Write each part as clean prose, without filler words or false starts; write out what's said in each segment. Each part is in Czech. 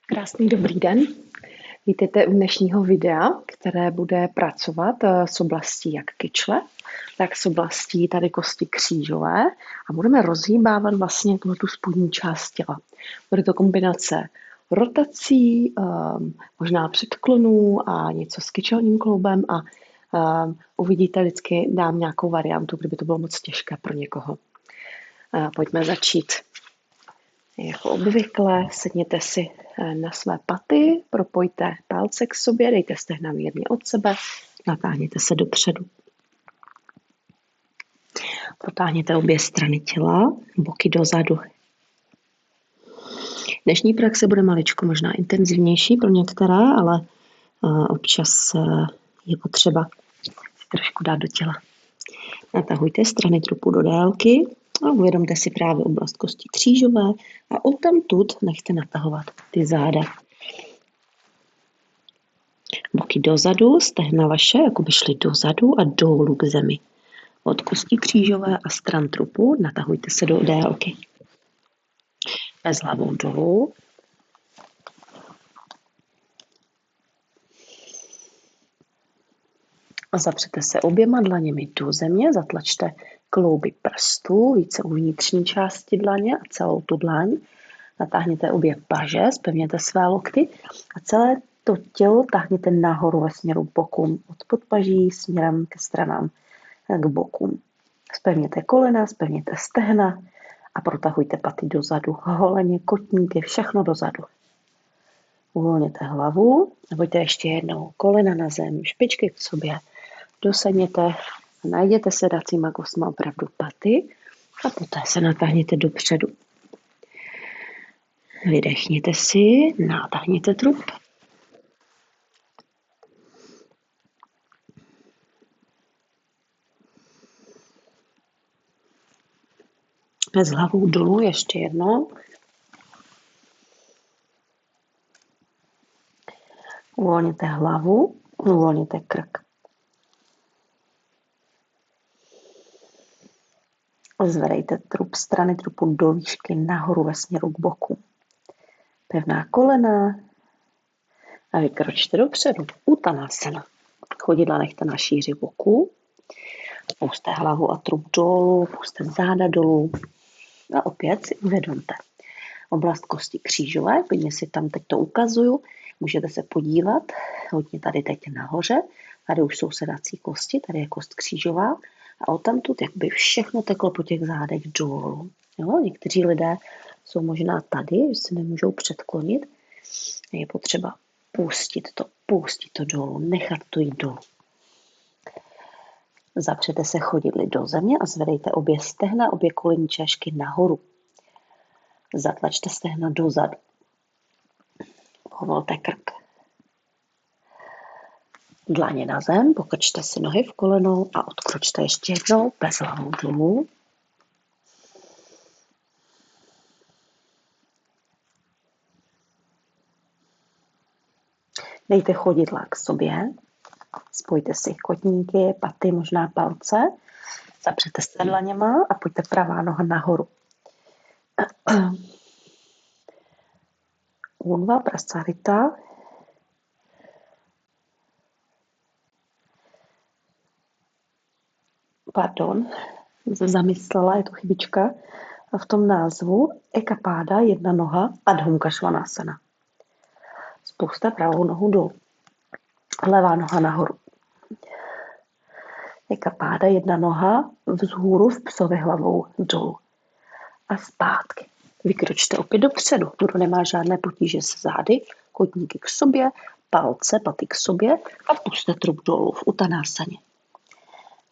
Krásný dobrý den. Vítejte u dnešního videa, které bude pracovat s oblastí jak kyčle, tak s oblastí tady kosti křížové a budeme rozhýbávat vlastně tu spodní část těla. Bude to kombinace rotací, možná předklonů a něco s kyčelním kloubem a uvidíte, vždycky dám nějakou variantu, kdyby to bylo moc těžké pro někoho. Pojďme začít. Jako obvykle sedněte si na své paty, propojte palce k sobě, dejte stehna mírně od sebe, natáhněte se dopředu. Protáhněte obě strany těla, boky dozadu. Dnešní praxe bude maličko možná intenzivnější pro některé, ale občas je potřeba trošku dát do těla. Natahujte strany trupu do délky a uvědomte si právě oblast kosti křížové a odtamtud nechte natahovat ty záda. Boky dozadu, stehna vaše, jako by šly dozadu a dolů k zemi. Od kosti křížové a stran trupu natahujte se do délky. Bez hlavou dolů. A zapřete se oběma dlaněmi do země, zatlačte klouby prstů, více u vnitřní části dlaně a celou tu dlaň. Natáhněte obě paže, zpevněte své lokty a celé to tělo táhněte nahoru ve směru k bokům, od podpaží směrem ke stranám k bokům. Zpevněte kolena, zpevněte stehna a protahujte paty dozadu, holeně, kotníky, všechno dozadu. Uvolněte hlavu a pojďte ještě jednou kolena na zem, špičky k sobě, dosedněte, najděte sedacíma kostma opravdu paty a poté se natáhněte dopředu. Vydechněte si, natáhněte trup. Bez hlavou dolů ještě jednou. Uvolněte hlavu, uvolněte krk. Zvedejte trup, strany trupu do výšky nahoru ve směru k boku. Pevná kolena a vykročte dopředu. Uttanasana. Chodidla nechte na šíři boku. Pusťte hlavu a trup dolů, pusťte záda dolů. A opět si uvědomte. Oblast kosti křížové, klidně si tam teď to ukazuju. Můžete se podívat, hodně tady teď nahoře. Tady už jsou sedací kosti, tady je kost křížová. A odtamtud jakoby všechno teklo po těch zádech dolů. Jo? Někteří lidé jsou možná tady, že se nemůžou předklonit. Je potřeba pustit to dolů, nechat to jít dolů. Zapřete se chodidly do země a zvedejte obě stehna, obě kolenní čášky nahoru. Zatlačte stehna dozadu. Povolte krk. Dlaně na zem, pokrčte si nohy v kolenou a odkročte ještě jednou bez hlavou dolů. Dejte chodidla k sobě, spojte si kotníky, paty, možná palce, zapřete se dlaněma a pojďte pravá noha nahoru. Urdhva Prasarita. Pardon, zamyslela, je to chybička. V tom názvu Eka Páda, jedna noha, Adho Svanasana. Spuste pravou nohu dolů. Levá noha nahoru. Eka Páda, jedna noha vzhůru v psovi hlavou dolů. A zpátky. Vykročte opět dopředu. Kdo nemá žádné potíže se zády, kotníky k sobě, palce, paty k sobě a puste trup dolů v Uttanásaně.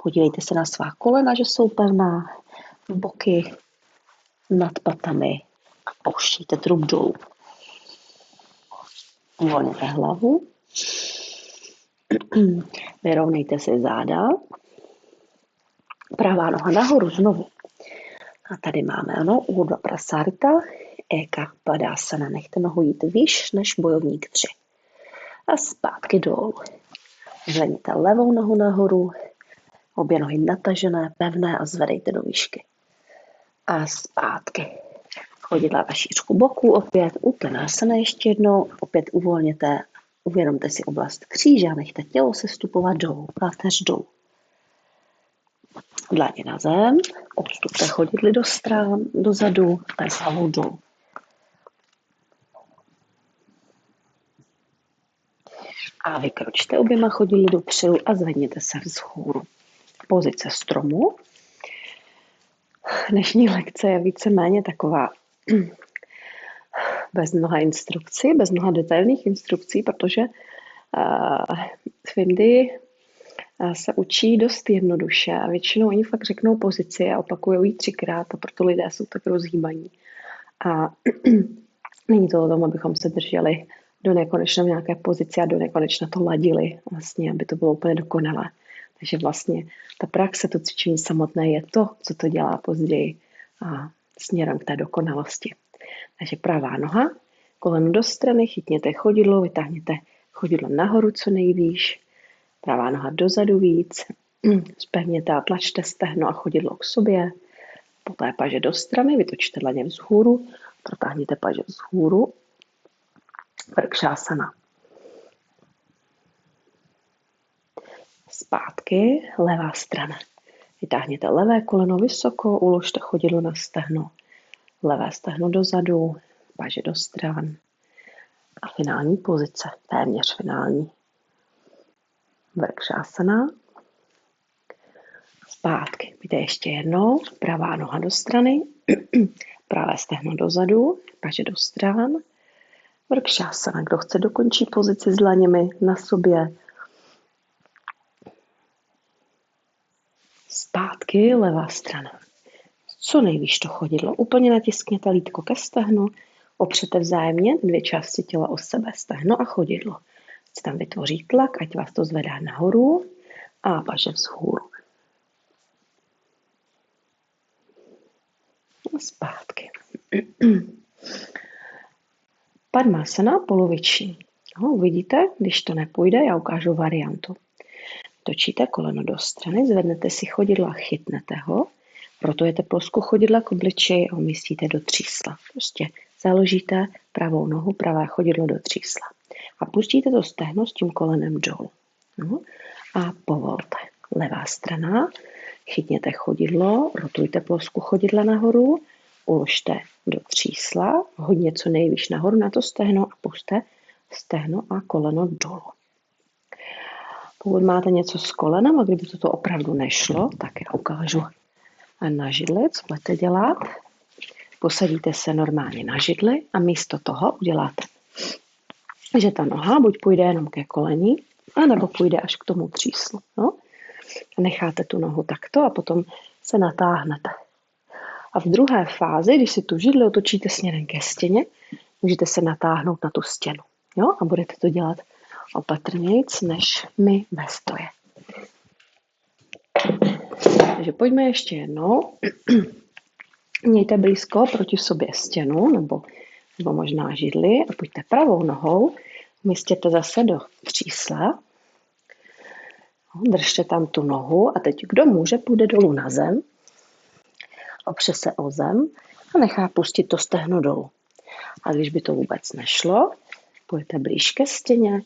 Podívejte se na svá kolena, že jsou pevná, boky nad patami a pouštíte trup dolů. Uvolněte hlavu. Vyrovnejte si záda. Pravá noha nahoru znovu. A tady máme Urdhva Prasarita, Eka Padasana. Nechte nohu jít výš než bojovník 3. A zpátky dolů. Zvedněte levou nohu nahoru, obě nohy natažené, pevné a zvedejte do výšky. A zpátky. chodidla na šířku boku, opět Uttanasana ještě jednou, opět uvolněte, uvědomte si oblast kříže a nechte tělo se stupovat dolů, páteř dolů. Dlaně na zem, odstupte chodidly do stran, dozadu, s hlavou dolů. A vykročte oběma chodidly dopředu a zvedněte se vzhůru. Pozice stromu. Dnešní lekce je víceméně taková bez mnoha instrukcí, bez mnoha detailních instrukcí, protože v Indii se učí dost jednoduše a většinou oni fakt řeknou pozici a opakují ji 3krát a proto lidé jsou tak rozhýbaní. A není to o tom, abychom se drželi do nekonečna v nějaké pozici a do nekonečna to ladili, vlastně, aby to bylo úplně dokonalé. Takže vlastně ta praxe, to cvičení samotné je to, co to dělá později a směrem k té dokonalosti. Takže pravá noha, koleno do strany, chytněte chodidlo, vytáhněte chodidlo nahoru co nejvýš, pravá noha dozadu víc, zpevněte a tlačte stehno a chodidlo k sobě, poté paže do strany, vytočte dlaně vzhůru, protáhněte paže vzhůru, Vrkšásana. Zpátky, levá strana. Vytáhněte levé koleno vysoko, uložte chodidlo na stehno. Levé stehno dozadu, paže do stran. A finální pozice, téměř finální. Vrkšásana. Zpátky. Pojďte ještě jednou. Pravá noha do strany. Pravé stehno dozadu, paže do stran. Vrkšásana. Kdo chce, dokončí pozici s dlaněmi na sobě. Zpátky, levá strana. Co nejvíš to chodidlo. Úplně natiskněte lítko ke stehnu. Opřete vzájemně dvě části těla o sebe. Stehno a chodidlo. Se tam vytvoří tlak, ať vás to zvedá nahoru a paže vzhůru. A zpátky. Padmasana poloviční. Uvidíte, když to nepůjde, já ukážu variantu. Točíte koleno do strany, zvednete si chodidla, chytnete ho, rotujete plosku chodidla k obličeji a umístíte do třísla. Prostě založíte pravou nohu, pravé chodidlo do třísla. A pustíte to stehno s tím kolenem dolů. A povolte. Levá strana, chytněte chodidlo, rotujte plosku chodidla nahoru, uložte do třísla, hodně co nejvíc nahoru na to stehno a puste stehno a koleno dolů. Pokud máte něco s kolenem a kdyby toto opravdu nešlo, tak já ukážu na židli, co budete dělat. Posadíte se normálně na židli a místo toho uděláte, že ta noha buď půjde jenom ke koleni, anebo půjde až k tomu tříslu. No? A necháte tu nohu takto a potom se natáhnete. A v druhé fázi, když si tu židli otočíte směrem ke stěně, můžete se natáhnout na tu stěnu. Jo? A budete to dělat opatrnějc, než my ve stoje. Takže pojďme ještě jednou. Mějte blízko proti sobě stěnu, nebo možná židli a pojďte pravou nohou, umístěte zase do třísla. Držte tam tu nohu a teď kdo může, půjde dolů na zem, opře se o zem a nechá pustit to stehno dolů. A když by to vůbec nešlo, půjdete blíž ke stěně,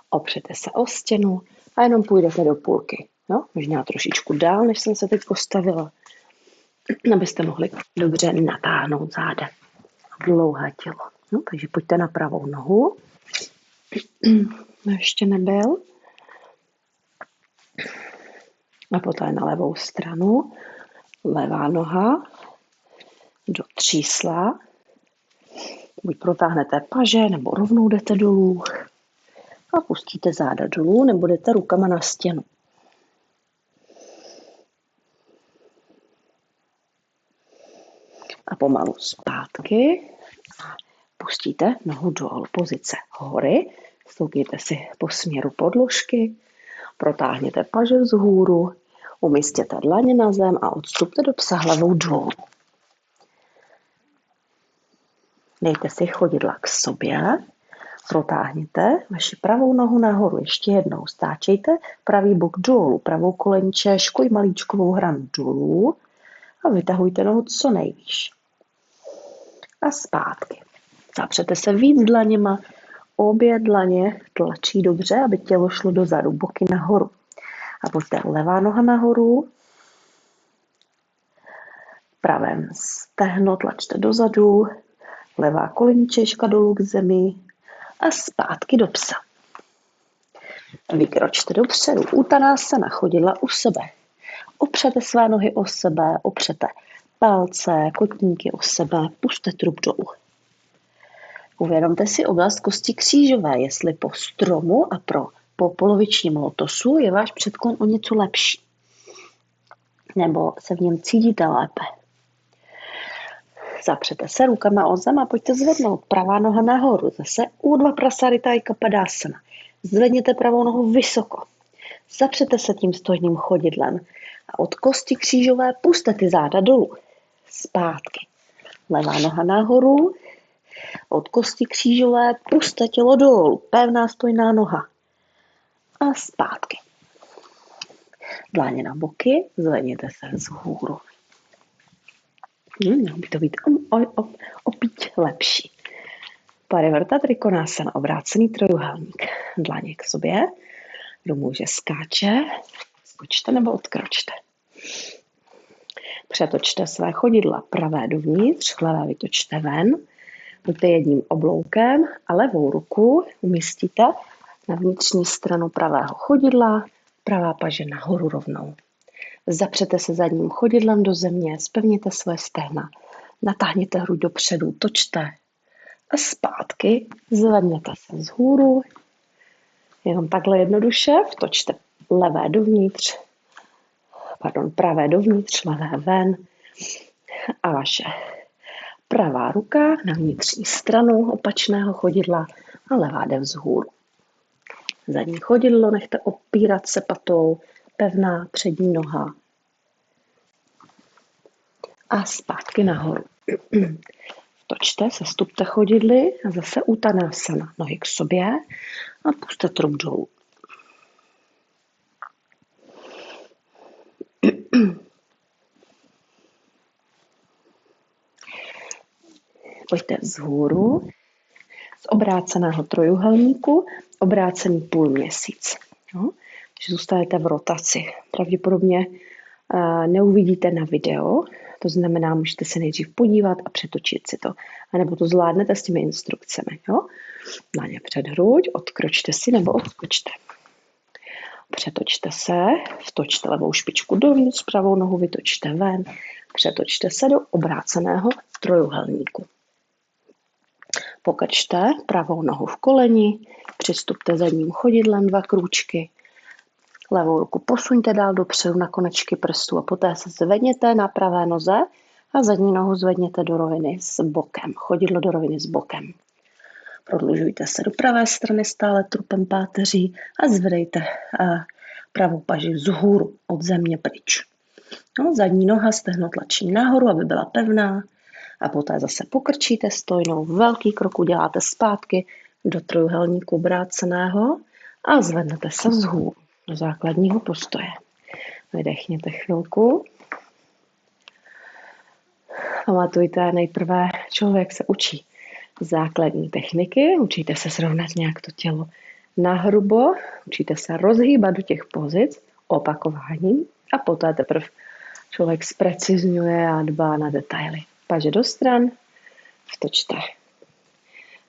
opřete se o stěnu a jenom půjdete do půlky. No, možná trošičku dál, než jsem se teď postavila, abyste mohli dobře natáhnout záda. Dlouhé tělo. No, takže pojďte na pravou nohu. Ještě nebyl. A poté na levou stranu. Levá noha do třísla. Buď protáhnete paže, nebo rovnou jdete dolů. A pustíte záda dolů, nebo jdete rukama na stěnu. A pomalu zpátky. A pustíte nohu dolů. Pozice hory. Stoupněte si po směru podložky. Protáhněte paže vzhůru. Umístěte dlaně na zem a odstupte do psa hlavou dolů. Dejte si chodidla k sobě. Protáhněte vaši pravou nohu nahoru. Ještě jednou stáčejte pravý bok dolů. Pravou kolení čéšku i malíčkovou hranu dolů. A vytahujte nohu co nejvýš. a zpátky. Zapřete se víc dlaněma, obě dlaně tlačí dobře, aby tělo šlo dozadu, boky nahoru. A poté levá noha nahoru, pravém stehno tlačte dozadu, levá koleníčeška dolů k zemi a zpátky do psa. Vykročte dopředu, Uttanasana, chodidla u sebe. Opřete své nohy o sebe, opřete palce, kotníky o sebe, puste trup dolů. Uvědomte si oblast kosti křížové, jestli po stromu a po polovičním lotosu je váš předklon o něco lepší. Nebo se v něm cítíte lépe. Zapřete se rukama o zem a pojďte zvednout. Pravá noha nahoru. Zase Urdhva Prasarita Padasana. Zvedněte pravou nohu vysoko. Zapřete se tím stojným chodidlem. A od kosti křížové puste ty záda dolů. Zpátky. Levá noha nahoru. Od kosti křížové puste tělo dolů. Pevná stojná noha. A zpátky. Dláně na boky. Zvedněte se vzhůru. Mělo by to být opět lepší. Parivrta Trikonasana, obrácený trojuhelník. Dlaně k sobě. Kdo může skáče, skočte nebo odkročte. Přetočte své chodidla pravé dovnitř, levé vytočte ven. Pojďte jedním obloukem a levou ruku umístíte na vnitřní stranu pravého chodidla, pravá paže nahoru rovnou. Zapřete se zadním chodidlem do země, zpevněte své stehna, natáhněte hruď dopředu, točte a zpátky zvedněte se vzhůru. Jenom takhle jednoduše vtočte pravé dovnitř, levé ven a vaše pravá ruka na vnitřní stranu opačného chodidla a levá jde vzhůru. Zadní chodidlo nechte opírat se patou, pevná přední noha a zpátky nahoru. Točte, sestupte chodidly a zase Uttanasana. Nohy k sobě a puste trup dolů. Pojďte vzhůru z obráceného trojuhelníku, obrácený půlměsíc. No, že zůstanete v rotaci. Pravděpodobně neuvidíte na video, to znamená, můžete se nejdřív podívat a přetočit si to. A nebo to zvládnete s těmi instrukcemi. Jo? Dlaně před hruď, odkročte si nebo odskočte. Přetočte se, vtočte levou špičku dovnitř, pravou nohu vytočte ven, přetočte se do obráceného trojuhelníku. Pokrčte pravou nohu v koleni, přistupte zadním chodidlem 2 krůčky, levou ruku posuňte dál dopředu na konečky prstů a poté se zvedněte na pravé noze a zadní nohu zvedněte do roviny s bokem, chodidlo do roviny s bokem. Prodlužujte se do pravé strany stále trupem páteří a zvedejte pravou paži vzhůru od země pryč. No, zadní noha stehno tlačí nahoru, aby byla pevná a poté zase pokrčíte stojnou, velký krok uděláte zpátky do trojuhelníku obráceného a zvednete se vzhůru do základního postoje. Vydechněte chvilku. Pamatujte, nejprve člověk se učí základní techniky, učíte se srovnat nějak to tělo nahrubo, učíte se rozhýbat do těch pozic opakováním a poté teprve člověk zprecizňuje a dbá na detaily. Paže do stran, vtočte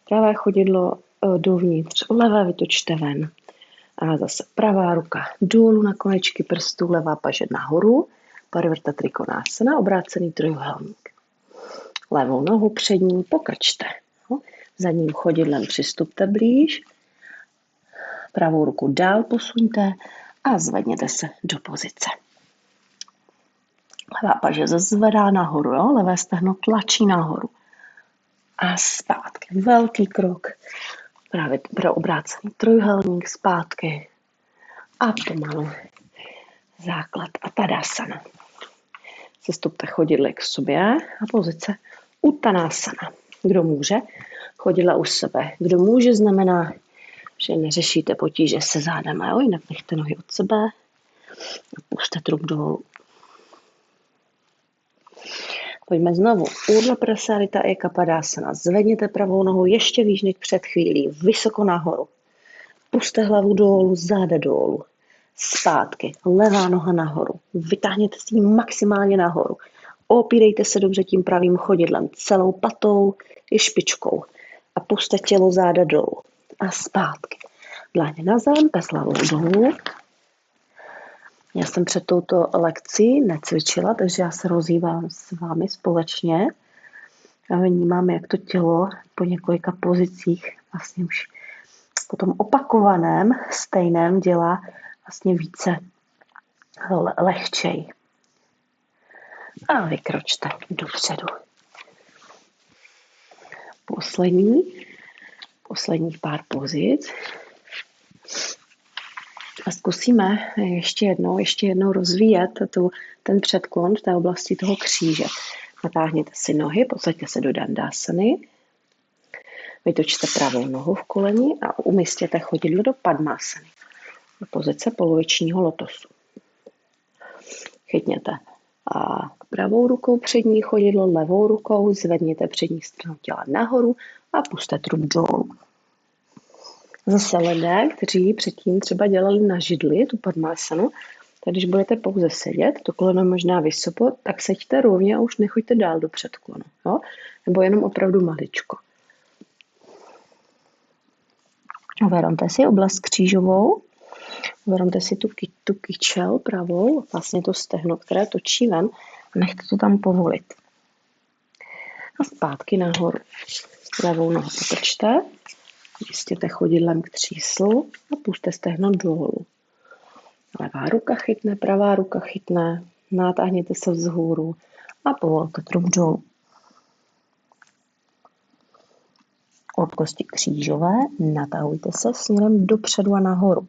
pravé chodidlo dovnitř, levé vytočte ven. A zase pravá ruka dolů na konečky prstů, levá paže nahoru, Parivrta Trikonasana, obrácený trojuhelník. Levou nohu přední pokrčte. Zadním chodidlem přistupte blíž, pravou ruku dál posuňte a zvedněte se do pozice. Levá paže zvedá nahoru, jo? Levé stehno tlačí nahoru. A zpátky, velký krok. Právě pro obrácený trojuhelník zpátky. A pomalu základ a Tadasana. Sestupte chodidly k sobě a pozice Uttanasana. Kdo může, chodidla u sebe. Kdo může, znamená, že neřešíte potíže se zádama, jo? Jinak nechte nohy od sebe a puste trup dolů. Pojďme znovu. Urdhva Prasarita Eka Padasana. Zvedněte pravou nohu ještě výš než před chvílí. Vysoko nahoru. Puste hlavu dolů, záda dolů. Zpátky. Levá noha nahoru. Vytáhněte si ji maximálně nahoru. Opírejte se dobře tím pravým chodidlem. Celou patou i špičkou. A puste tělo záda dolů. A zpátky. Dláně na zem, pes hlavou dolů. Já jsem před touto lekcí necvičila, takže já se rozhýbám s vámi společně a vnímám, jak to tělo po několika pozicích vlastně už po tom opakovaném stejném dělá vlastně více lehčej. A vykročte dopředu. Posledních pár pozic. A zkusíme ještě jednou rozvíjet ten předklon v té oblasti toho kříže. Natáhněte si nohy, posaďte se do dandásany. Vytočte pravou nohu v koleni a umístěte chodidlo do padmásany. Do pozice polovičního lotosu. Chytněte a pravou rukou přední chodidlo, levou rukou zvedněte přední stranu těla nahoru a puste trup dolů. Zase lidé, kteří předtím třeba dělali na židli, tu padmásanu, tak když budete pouze sedět, to koleno možná vysoko, tak seďte rovně a už nechoďte dál do předklonu. Jo? Nebo jenom opravdu maličko. Uvědomte si oblast křížovou, uvědomte si tu kyčel pravou, vlastně to stehno, které točí ven a nechte to tam povolit. A zpátky nahoru. Levou nohu potočte, jistěte chodidlem k tříslu a puste stehno dolů. Levá ruka chytne, pravá ruka chytne, natáhněte se vzhůru a povolte trup dolů. Od kosti křížové natahujte se směrem dopředu a nahoru.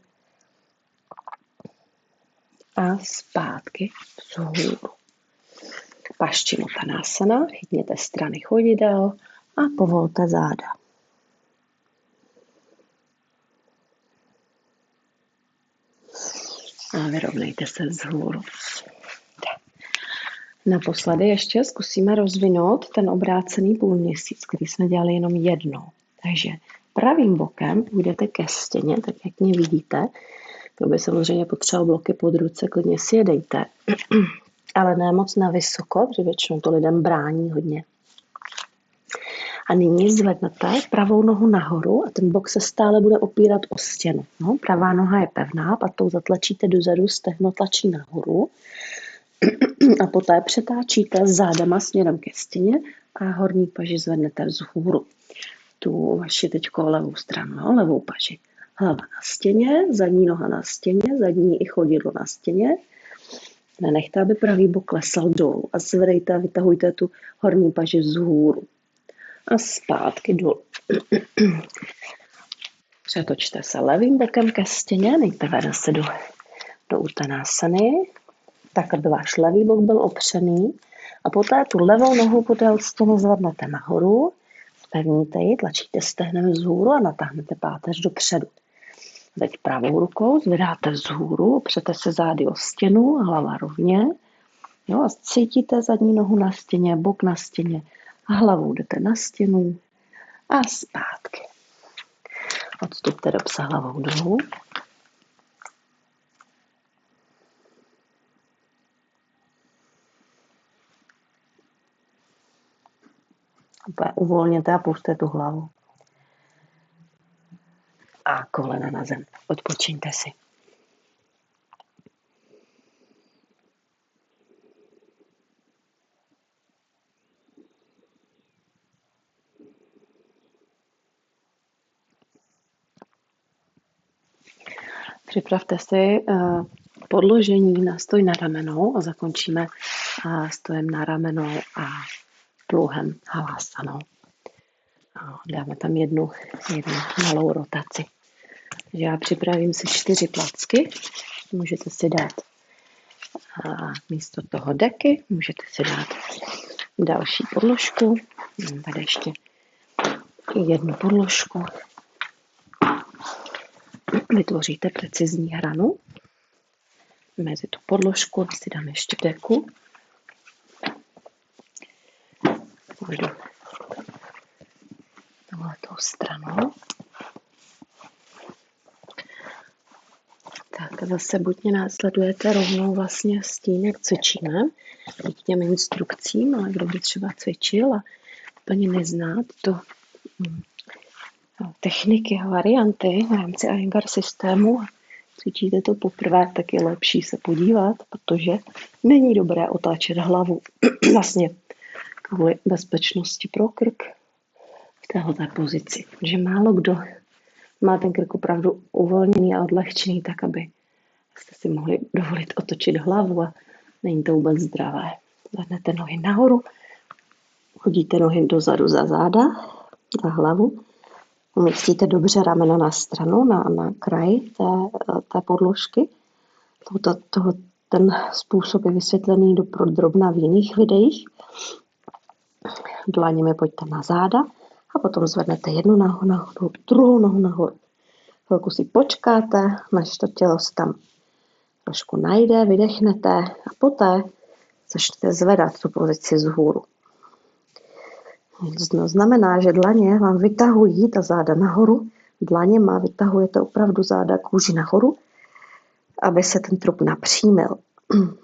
A zpátky vzhůru. Paschimottanasana, chytněte strany chodidel a povolte záda. A vyrovnejte se vzhůru. Naposledy ještě zkusíme rozvinout ten obrácený půlměsíc, který jsme dělali jenom jednou. Takže pravým bokem půjdete ke stěně, tak jak mě vidíte. Kdo by samozřejmě potřeboval bloky pod ruce, klidně si je dejte. Ale ne moc na vysoko, protože většinou to lidem brání hodně. A nyní zvednete pravou nohu nahoru a ten bok se stále bude opírat o stěnu. No, pravá noha je pevná, patou zatlačíte dozadu, stehno tlačí nahoru a poté přetáčíte zádama směrem ke stěně a horní paži zvednete vzhůru. Tu vaši teďko levou stranu, no, levou paži. Hlava na stěně, zadní noha na stěně, zadní i chodidlo na stěně. Nenechte, aby pravý bok klesal dolů a zvedejte a vytahujte tu horní paži vzhůru. A zpátky dolů. Přetočte se levým bokem ke stěně, nejprve zase do uttanasany, tak, aby váš levý bok byl opřený. A poté tu levou nohu podél stěny zvednete nahoru, zpevníte ji, tlačíte stehnem vzhůru a natáhnete páteř dopředu. Teď pravou rukou zvedáte vzhůru, opřete se zády o stěnu, hlava rovně. Jo, a cítíte zadní nohu na stěně, bok na stěně. A hlavou jdete na stěnu a zpátky. Odstupte do psa hlavou dolů. Uvolněte a puste tu hlavu. A kolena na zem. Odpočiňte si. Připravte si podložení na stoj na ramenou a zakončíme stojem na ramenou a pluhem halásanou. Dáme tam jednu malou rotaci. Takže já připravím si 4 placky. Můžete si dát místo toho deky, můžete si dát další podložku. Tady ještě jednu podložku. Vytvoříte precizní hranu mezi tu podložku, si dám ještě deku. Půjdu touhletou stranou. Tak a zase buď mě následujete rovnou vlastně s tím, jak cvičíme, díky těm instrukcím, ale kdo by třeba cvičil a úplně nezná to techniky a varianty v rámci Iyengar systému, cvičíte to poprvé, tak je lepší se podívat, protože není dobré otáčet hlavu vlastně kvůli bezpečnosti pro krk v téhleté pozici. Že málo kdo má ten krk opravdu uvolněný a odlehčený, tak aby jste si mohli dovolit otočit hlavu a není to vůbec zdravé. Zvednete nohy nahoru, hodíte nohy dozadu za záda, za hlavu, umístíte dobře ramena na stranu, na kraj té podložky. Ten způsob je vysvětlený drobna v jiných videích. Dlaněmi pojďte na záda a potom zvednete jednu nohu nahoru, druhou nohu nahoru. Chvilku si počkáte, než to tělo se tam trošku najde, vydechnete a poté začnete zvedat tu pozici vzhůru. To znamená, že dlaně vám vytahují ta záda nahoru, dlaněma vytahujete opravdu záda kůži nahoru, aby se ten trup napřímil.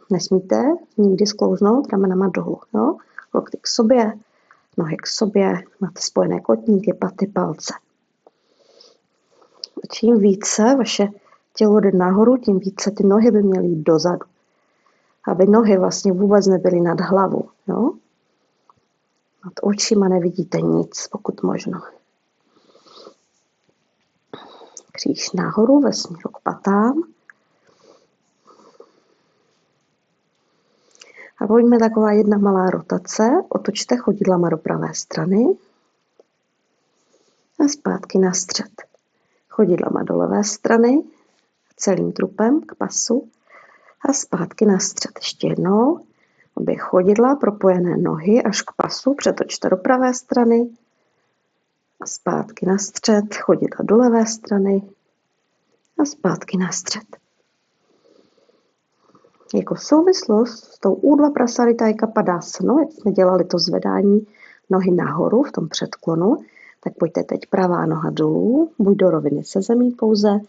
Nesmíte nikdy sklouznout ramenama dolů. Jo? Lokty k sobě, nohy k sobě, máte spojené kotníky, paty, palce. Čím více vaše tělo jde nahoru, tím více ty nohy by měly jít dozadu. Aby nohy vlastně vůbec nebyly nad hlavu. Jo? Nad očima nevidíte nic, pokud možno. Kříž nahoru ve směru k patám. A pojďme taková jedna malá rotace. Otočte chodidlama do pravé strany a zpátky na střed. Chodidlama do levé strany, celým trupem k pasu a zpátky na střed. Ještě jednou. Obě chodidla, propojené nohy až k pasu, přetočte do pravé strany a zpátky na střed. Chodidla do levé strany a zpátky na střed. Jako souvislost s tou U2 Prasaritayika Padasana, jak jsme dělali to zvedání nohy nahoru v tom předklonu, tak pojďte teď pravá noha dolů, buď do roviny se zemí pouze,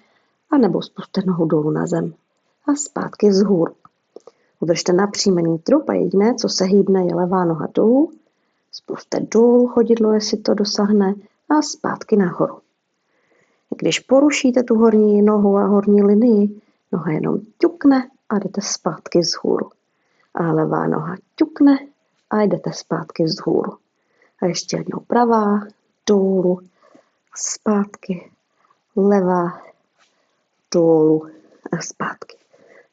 anebo spuste nohu dolů na zem a zpátky vzhůru. Udržte napřímený trup a jediné, co se hýbne, je levá noha dolů, spuste dolů chodidlo, jestli to dosáhne, a zpátky nahoru. Když porušíte tu horní nohu a horní linii, noha jenom ťukne a jdete zpátky vzhůru. A levá noha ťukne a jdete zpátky vzhůru. A ještě jednou pravá, dolů, zpátky, levá, dolů a zpátky.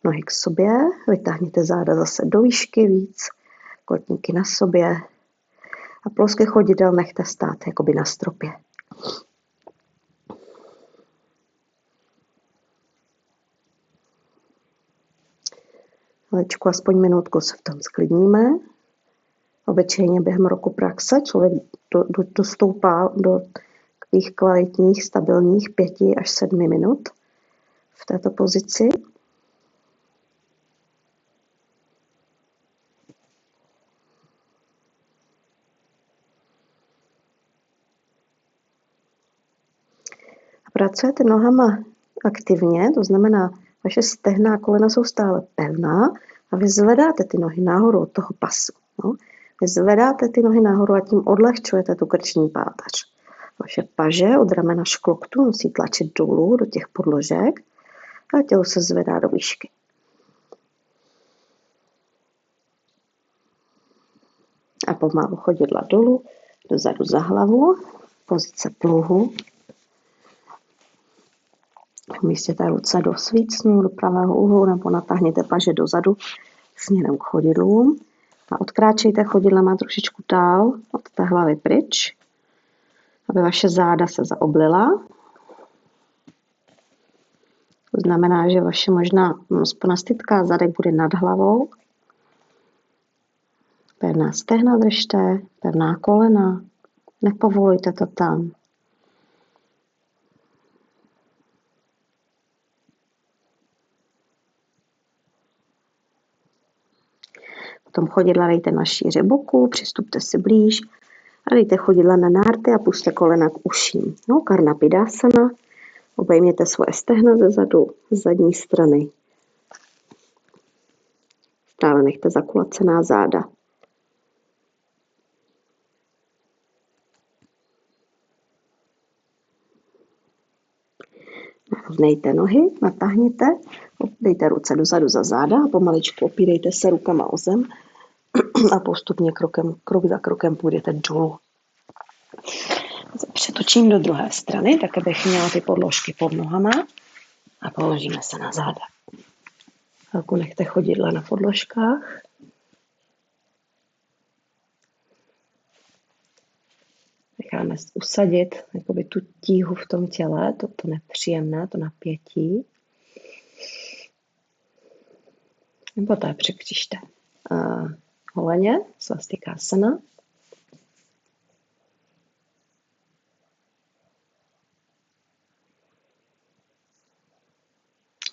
Nohy k sobě, vytáhněte záda zase do výšky víc, kotníky na sobě a ploské chodidel nechte stát jakoby na stropě. Maličku, aspoň minutku se v tom sklidníme. Obyčejně během roku praxe člověk dostoupá do takových kvalitních, stabilních 5 až 7 minut v této pozici. A pracujete nohama aktivně, to znamená, vaše stehna a kolena jsou stále pevná a vy zvedáte ty nohy nahoru od toho pasu. No? Vy zvedáte ty nohy nahoru a tím odlehčujete tu krční páteř. Vaše paže od ramena až k loktu musí tlačit dolů do těch podložek a tělo se zvedá do výšky. A pomalu chodidla dolů, dozadu za hlavu, pozice pluhu. Umístěte ruce do svícnu, do pravého úhlu nebo natáhněte paže dozadu směrem k chodidlům a odkráčejte chodidlama trošičku dál od té hlavy pryč, aby vaše záda se zaoblila. To znamená, že vaše možná sponastitka zadek bude nad hlavou. Pevná stehna držte, pevná kolena, nepovolujte to tam. Potom chodidla dejte na šíři boku, přistupte si blíž A dejte chodidla na nárty a pusťte kolena k uším. No, Karnapidásana. Obejměte svoje stehna ze zadu, z zadní strany. Stále nechte zakulacená záda. Narovnejte nohy, natáhněte, dejte ruce dozadu za záda a pomaličku opírejte se rukama o zem a postupně krok za krokem půjdete dolů. Přetočím do druhé strany, tak abych měla ty podložky pod nohama a položíme se na záda. Chvilku nechte chodidla na podložkách. Necháme usadit jakoby tu tíhu v tom těle, to nepříjemné, to napětí. Poté překřížte holeně, svastikásana.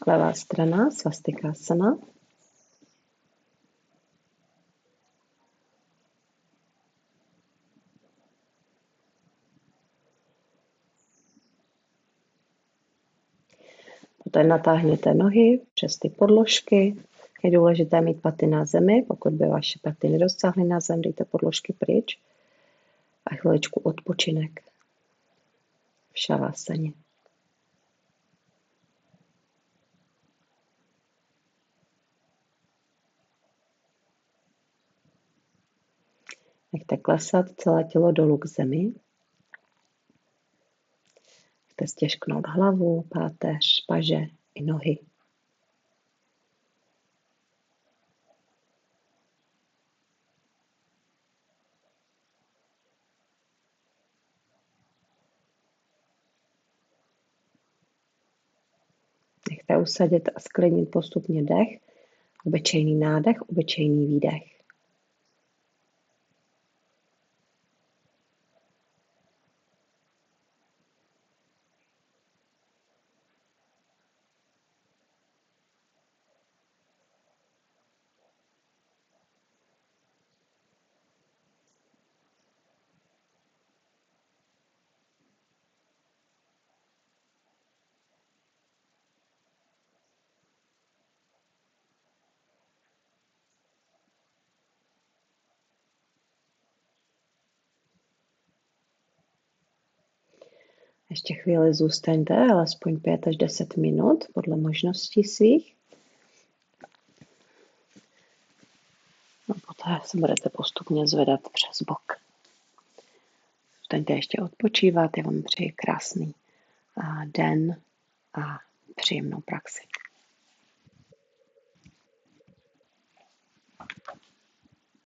Levá strana, svastikásana. Poté natáhněte nohy přes ty podložky. Je důležité mít paty na zemi. Pokud by vaše paty nedosáhly na zem, dejte podložky pryč. A chviličku odpočinek v šavasaně. Nechte klesat celé tělo dolů k zemi. Nechte stěžknout hlavu, páteř, paže i nohy. Nechte usadit a sklidnit postupně dech. Obyčejný nádech, obyčejný výdech. Ještě chvíli zůstaňte, alespoň 5 až 10 minut, podle možností svých. A poté se budete postupně zvedat přes bok. Zůstaňte ještě odpočívat, já vám přeji krásný den a příjemnou praxi.